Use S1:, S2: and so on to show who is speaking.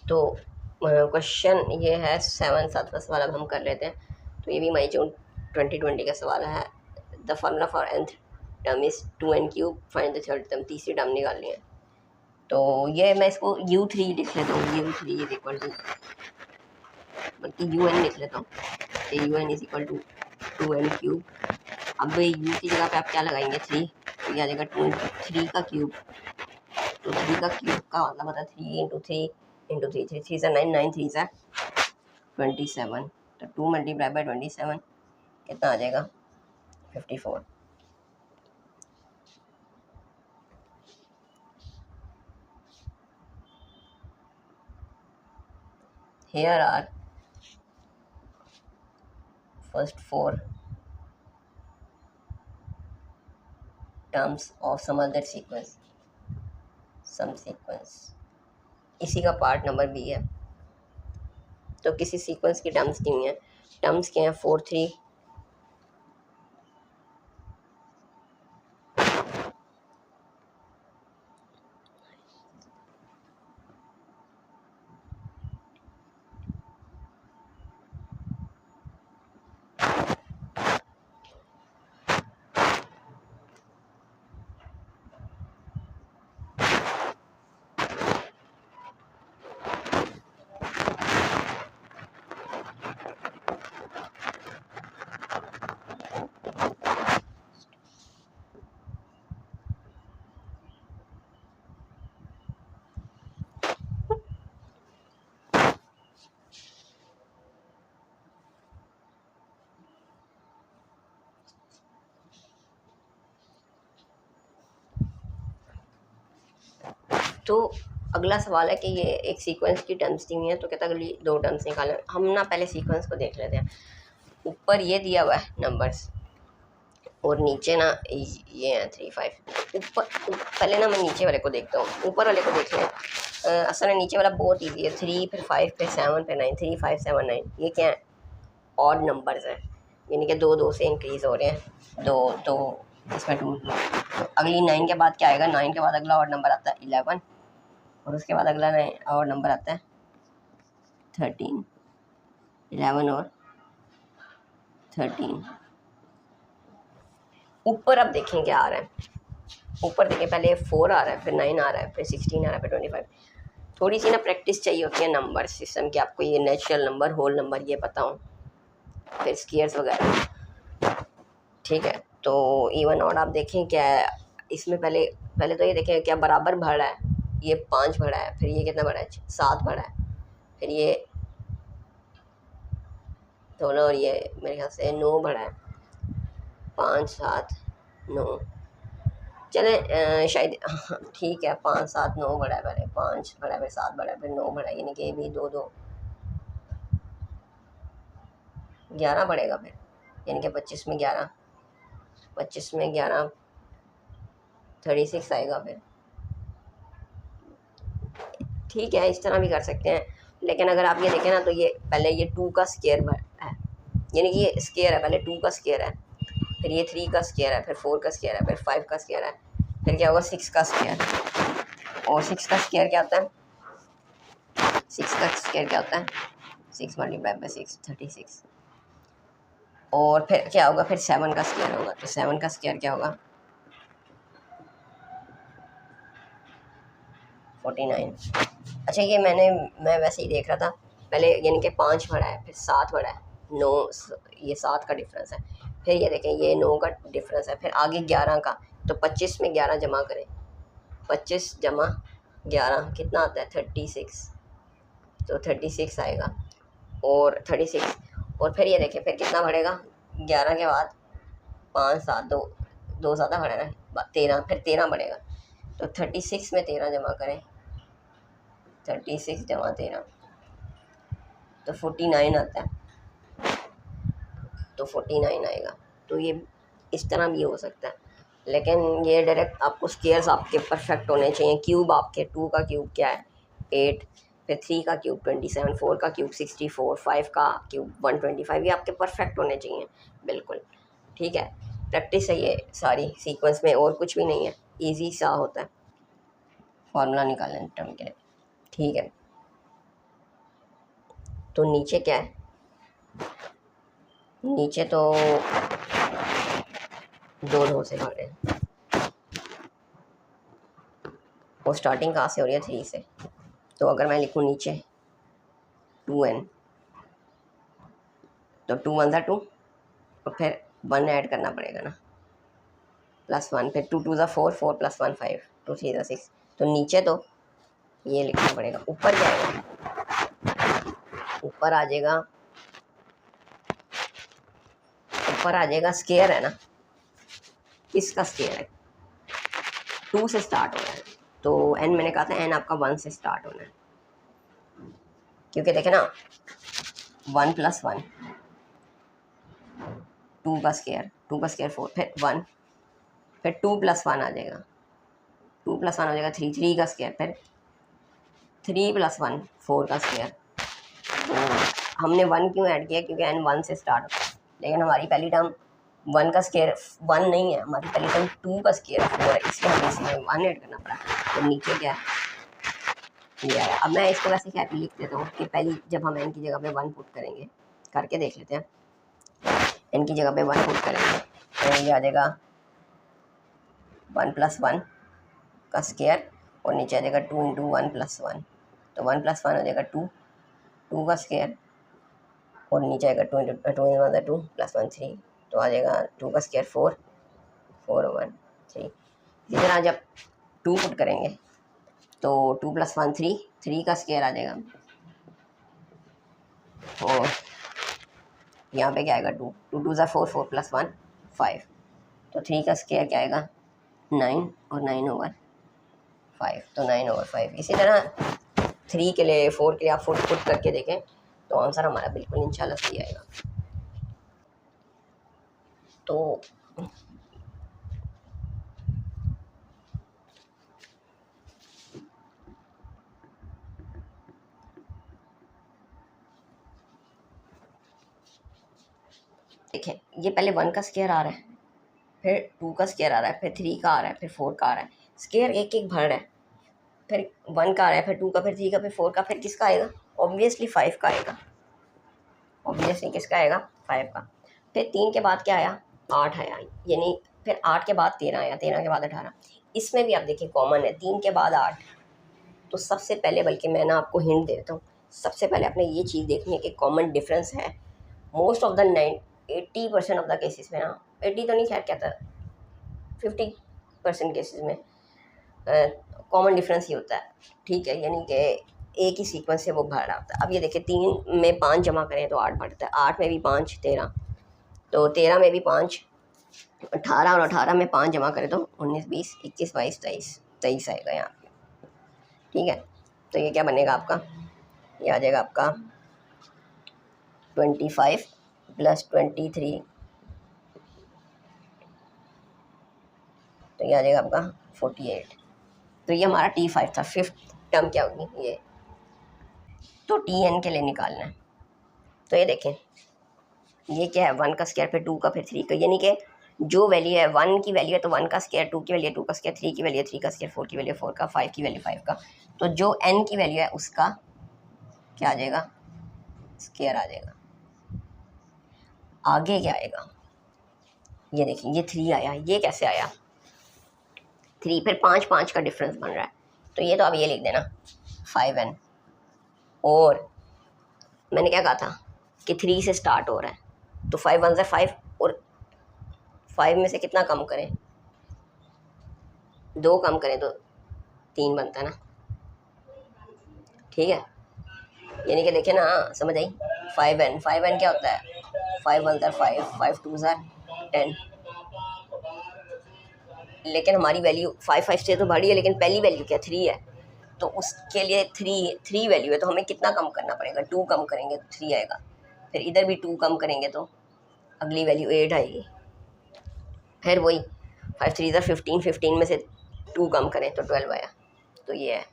S1: तो क्वेश्चन ये है 7 का सवाल अब हम कर लेते हैं। तो ये भी मई जून 2020 का सवाल है। The formula for nth term is 2n³ find the third term, तीसरी टर्म निकालनी है। तो ये मैं इसको u3 लिख लेता हूँ, u3 इज इक्वल टू, बल्कि un लिख लेता हूँ, un is equal to 2n³। अब u की जगह पे आप क्या लगाएंगे 3, तो ये आ जाएगा 3 का क्यूब। तो 3 का क्यूब का मतलब होता है 3 इंटू 3 इंटू 3, 3 3 9, 9 3 27। तो 2 मल्टीप्लाई बाई 27 कितना आ जाएगा 54। Here are first 4 terms of some other sequence, some sequence। इसी का पार्ट नंबर बी है। तो किसी सीक्वेंस की टर्म्स दी हुई हैं। टर्म्स क्या हैं 4 3 तो अगला सवाल है कि ये एक सीक्वेंस की टर्म्स दी हुई हैं, तो कहता है अगली 2 टर्म्स निकालें। हम ना पहले सीक्वेंस को देख लेते हैं। ऊपर ये दिया हुआ है नंबर्स, और नीचे ना ये है 3 5। ऊपर पहले ना मैं नीचे वाले को देखता हूँ, ऊपर वाले को देख लें। असल में नीचे वाला बहुत ईजी है। 3 फिर 5 फिर 7 फिर 9, 3 5 7 9। ये क्या है, ऑड नंबर्स हैं, यानी कि 2 2 से इंक्रीज़ हो रहे हैं। 2 तो इसमें 2। तो अगली 9 के बाद क्या आएगा, 9 के बाद अगला ऑड नंबर आता है 11, और उसके बाद अगला और नंबर आता है 13। 11 और 13। ऊपर अब देखें क्या आ रहा है। ऊपर देखें, पहले 4 आ रहा है, फिर 9 आ रहा है, फिर 16 आ रहा है, फिर 25। थोड़ी सी ना प्रैक्टिस चाहिए होती है नंबर सिस्टम की, आपको ये नेचुरल नंबर, होल नंबर ये पता हो, फिर स्केयर्स वगैरह। ठीक है, तो इवन ऑड आप देखें क्या है इसमें। पहले पहले तो ये देखें क्या बराबर बढ़ रहा है। ये 5 बढ़ा है, फिर ये कितना बढ़ा है 7 बढ़ा है, फिर ये दोनों, और ये मेरे ख्याल से 9 बढ़ा है। 5 7 9, चले शायद ठीक है 5 7 9 बढ़ा है, पहले 5 बढ़ा है, फिर 7 बढ़ा है, फिर 9 बढ़ा है, यानी कि ये भी 2 2 11 बढ़ेगा फिर, यानी कि 25 में 11, 25 में 11 36 आएगा फिर। ठीक है, इस तरह भी कर सकते हैं। लेकिन अगर आप ये देखें ना, तो ये पहले ये 2 का स्केयर है, यानी कि ये स्केयर है, पहले 2 का स्केयर है, फिर ये 3 का स्केयर है, फिर 4 का स्केयर है, फिर 5 का स्केयर है, फिर क्या होगा 6 का स्केयर। और 6 का स्केयर क्या होता है, 6 का स्केयर क्या होता है 6 मल्टीप्लाई बाई 6 36। और फिर क्या होगा, फिर 7 का स्केयर होगा। तो 7 का स्केयर क्या होगा 49। अच्छा, ये मैं वैसे ही देख रहा था पहले, यानी कि 5 बढ़ा है, फिर 7 बढ़ा है, 9, ये 7 का डिफरेंस है, फिर ये देखें ये 9 का डिफरेंस है, फिर आगे 11 का। तो 25 में 11 जमा करें, 25 जमा 11 कितना आता है 36। तो 36 आएगा, और 36। और फिर ये देखें फिर कितना बढ़ेगा 11 के बाद 5 7 2 2 ज़्यादा बढ़ा ना 13, फिर 13 बढ़ेगा। तो 36 में 13 जमा करें, 36 जमा 13 तो 49 आता है। तो 49 आएगा। तो ये इस तरह भी हो सकता है, लेकिन ये डायरेक्ट आपको स्केयर्स आपके परफेक्ट होने चाहिए। क्यूब आपके 2 का क्यूब क्या है 8, फिर 3 का क्यूब 27, 4 का क्यूब 64, 5 का क्यूब 125, ये आपके परफेक्ट होने चाहिए बिल्कुल। ठीक है, प्रैक्टिस है ये सारी सीक्वेंस में, और कुछ भी नहीं है, ईजी सा होता है फार्मूला निकालने टर्म के लिए। ठीक है। तो नीचे क्या है, नीचे तो 2 से बढ़ रहे हैं। वो स्टार्टिंग कहाँ से हो रही है, 3 से। तो अगर मैं लिखूँ नीचे 2n, तो 2 1 2 और फिर 1 ऐड करना पड़ेगा ना, +1, फिर 2 2 4 4 + 1 5 2 3 6। तो नीचे तो ये लिखना पड़ेगा। ऊपर क्या आएगा, ऊपर आ जाएगा, ऊपर आ जाएगा स्केयर है ना, इसका स्केयर है, 2 से स्टार्ट हो रहा है। तो n मैंने कहा था n आपका 1 से स्टार्ट होना है, क्योंकि देखे ना 1 + 1 2 का स्केयर, 2 का स्केयर 4, फिर 1, फिर 2 + 1 आ जाएगा, 2 + 1 हो जाएगा 3, 3 का स्केयर, फिर 3 + 1 4 का स्केयर। तो हमने 1 क्यों ऐड किया, क्योंकि n 1 से स्टार्ट होता है, लेकिन हमारी पहली टर्म 1 का स्केयर 1 नहीं है, हमारी पहली टर्म 2 का स्केयर 4 है, इसलिए हमें इसमें 1 ऐड करना पड़ा। तो नीचे क्या है, ये आया। अब मैं इसको वैसे क्या लिख देता हूँ कि पहली जब हम n की जगह पे 1 पुट करेंगे, करके देख लेते हैं, n की जगह पे 1 पुट करेंगे तो ये आ जाएगा 1 + 1 का स्केयर, और नीचे आ जाएगा 2 × 1 + 1, तो 1 + 1 हो जाएगा 2, 2 का स्केयर, और नीचे आएगा 2 × 2 + 2 + 1 3, तो आ जाएगा 2 का स्केयर 4 4 1 3। इसी तरह जब 2 पुट करेंगे तो 2 + 1 3, 3 का स्केयर आ जाएगा, और यहाँ पे क्या आएगा 2 2 2 4 4 + 1 5, तो 3 का स्केयर क्या आएगा 9, और 9/5, तो 9/5। इसी तरह 3 के लिए 4 के लिए आप पुट करके देखें तो आंसर हमारा बिल्कुल इंशाल्लाह सही आएगा। तो देखें, ये पहले 1 का स्केयर आ रहा है, फिर 2 का स्केयर आ रहा है, फिर 3 का आ रहा है, फिर 4 का आ रहा है, स्केयर एक एक भर रहा है, फिर 1 का आ रहा है, फिर 2 का, फिर 3 का, फिर 4 का, फिर किसका आएगा, ऑब्वियसली 5 का आएगा, ऑब्वियसली किसका आएगा 5 का। फिर 3 के बाद क्या आया, 8 आया, यानी फिर 8 के बाद 13 आया, 13 के बाद 18। इसमें भी आप देखिए कॉमन है, 3 के बाद 8। तो सबसे पहले, बल्कि मैं ना आपको हिंट देता हूँ, सबसे पहले आपने ये चीज़ देखनी है कि कॉमन डिफरेंस है। Most of the 80% of the cases में ना, 80 तो नहीं खैर कहता, 50% केसेस में कॉमन डिफरेंस ही होता है, ठीक है, यानी कि एक ही सीक्वेंस से वो भर रहा होता है। अब ये देखिए 3 में 5 जमा करें तो 8 बढ़ता है, 8 में भी 5 13, तो 13 में भी 5 18, और 18 में 5 जमा करें तो 19 20 21 22 23 आएगा यहाँ पे, ठीक है। तो ये क्या बनेगा आपका, ये आ जाएगा आपका 25 + 23, तो ये आ जाएगा आपका 48। तो ये हमारा T5 था। 5th टर्म क्या होगी ये, तो Tn के लिए निकालना है। तो ये देखें, ये क्या है 1 का स्केयर, फिर 2 का, फिर 3 का, यानी कि जो वैल्यू है 1 की वैल्यू है तो 1 का स्केयर, 2 की वैल्यू है 2 का स्केयर, 3 की वैल्यू है 3 का स्केयर, 4 की वैल्यू है 4 का, 5 की वैल्यू 5 का। तो जो n की वैल्यू है उसका क्या आ जाएगा, स्केयर आ जाएगा। आगे क्या आएगा, ये देखिए ये 3 आया, ये कैसे आया 3, फिर 5 5 का डिफरेंस बन रहा है, तो ये तो आप ये लिख देना 5n, और मैंने क्या कहा था कि 3 से स्टार्ट हो रहा है, तो 5 1 = 5, और 5 में से कितना कम करें, 2 कम करें तो 3 बनता है ना, ठीक है। यानी कि देखें ना, समझ आई, 5n क्या होता है, 5 1 = 5, 5 2 = 10, लेकिन हमारी वैल्यू 5 5 से तो बड़ी है, लेकिन पहली वैल्यू क्या 3 है, तो उसके लिए 3 वैल्यू है, तो हमें कितना कम करना पड़ेगा, 2 कम करेंगे तो 3 आएगा, फिर इधर भी 2 कम करेंगे तो अगली वैल्यू 8 आएगी, फिर वही 5 3 = 15, 15 में से 2 कम करें तो 12 आया, तो ये है।